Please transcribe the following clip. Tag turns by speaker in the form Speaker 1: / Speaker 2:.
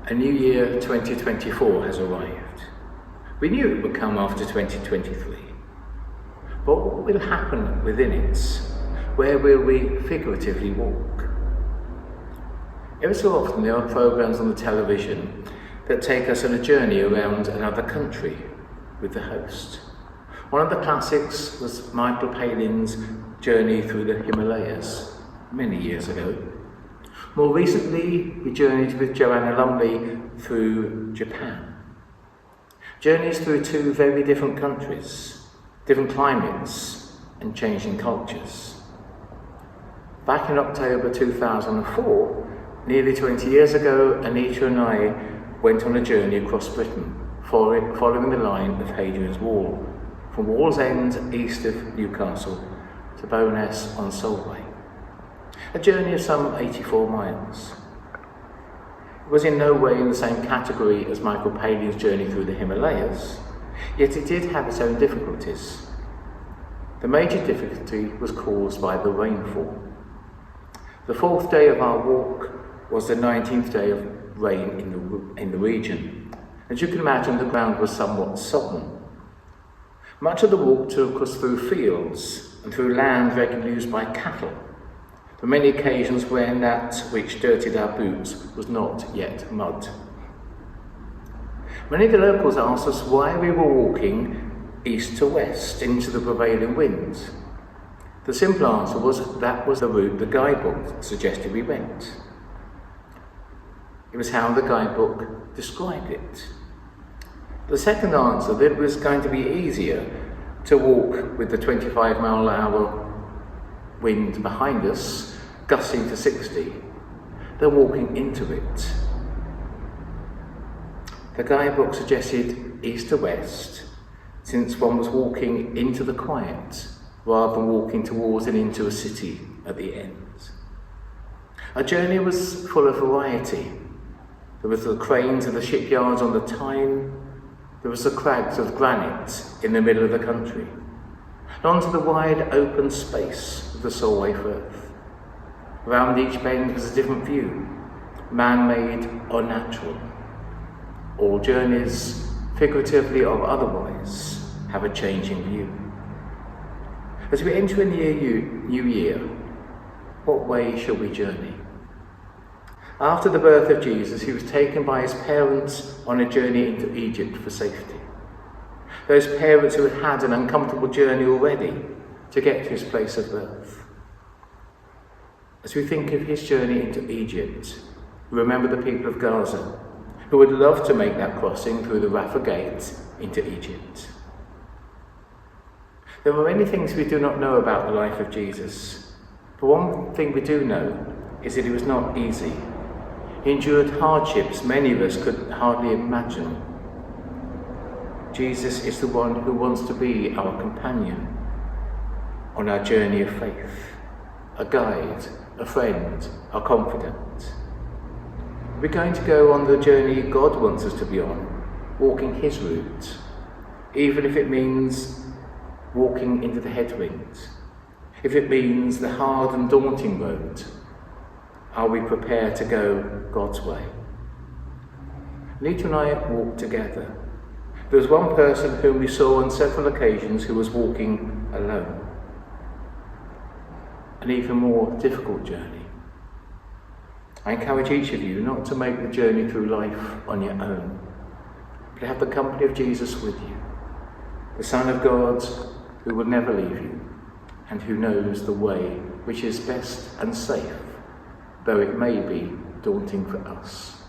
Speaker 1: A new year 2024 has arrived. We knew it would come after 2023. But what will happen within it? Where will we figuratively walk? Every so often there are programs on the television that take us on a journey around another country with the host. One of the classics was Michael Palin's journey through the Himalayas many years ago. More recently, we journeyed with Joanna Lumley through Japan. Journeys through two very different countries, different climates and changing cultures. Back in October 2004, nearly 20 years ago, Anita and I went on a journey across Britain, following the line of Hadrian's Wall, from Wallsend east of Newcastle to Bowness on Solway. A journey of some 84 miles. It was in no way in the same category as Michael Palin's journey through the Himalayas, yet it did have its own difficulties. The major difficulty was caused by the rainfall. The fourth day of our walk was the 19th day of rain in the region. As you can imagine, the ground was somewhat sodden. Much of the walk took us through fields and through land regularly used by cattle. For many occasions when that which dirtied our boots was not yet mud. Many of the locals asked us why we were walking east to west into the prevailing wind. The simple answer was that was the route the guidebook suggested we went. It was how the guidebook described it. The second answer, that it was going to be easier to walk with the 25-mile-an-hour wind behind us, gusting to 60, than walking into it. The guidebook suggested east to west, since one was walking into the quiet rather than walking towards and into a city at the end. Our journey was full of variety. There was the cranes of the shipyards on the Tyne, there was the crags of granite in the middle of the country, and onto the wide open space of the Solway Firth. Around each bend was a different view, man-made or natural. All journeys, figuratively or otherwise, have a changing view. As we enter a new year, what way shall we journey? After the birth of Jesus, he was taken by his parents on a journey into Egypt for safety. Those parents who had had an uncomfortable journey already to get to his place of birth. As we think of his journey into Egypt, we remember the people of Gaza, who would love to make that crossing through the Rafah Gate into Egypt. There are many things we do not know about the life of Jesus, but one thing we do know is that it was not easy. He endured hardships many of us could hardly imagine. Jesus is the one who wants to be our companion on our journey of faith, a guide, a friend, a confidant. We're going to go on the journey God wants us to be on, walking his route, even if it means walking into the headwinds, if it means the hard and daunting road. Are we prepared to go God's way? Anita and I walked together. There was one person whom we saw on several occasions who was walking alone. An even more difficult journey. I encourage each of you not to make the journey through life on your own, but to have the company of Jesus with you, the Son of God who will never leave you and who knows the way which is best and safe, though it may be daunting for us.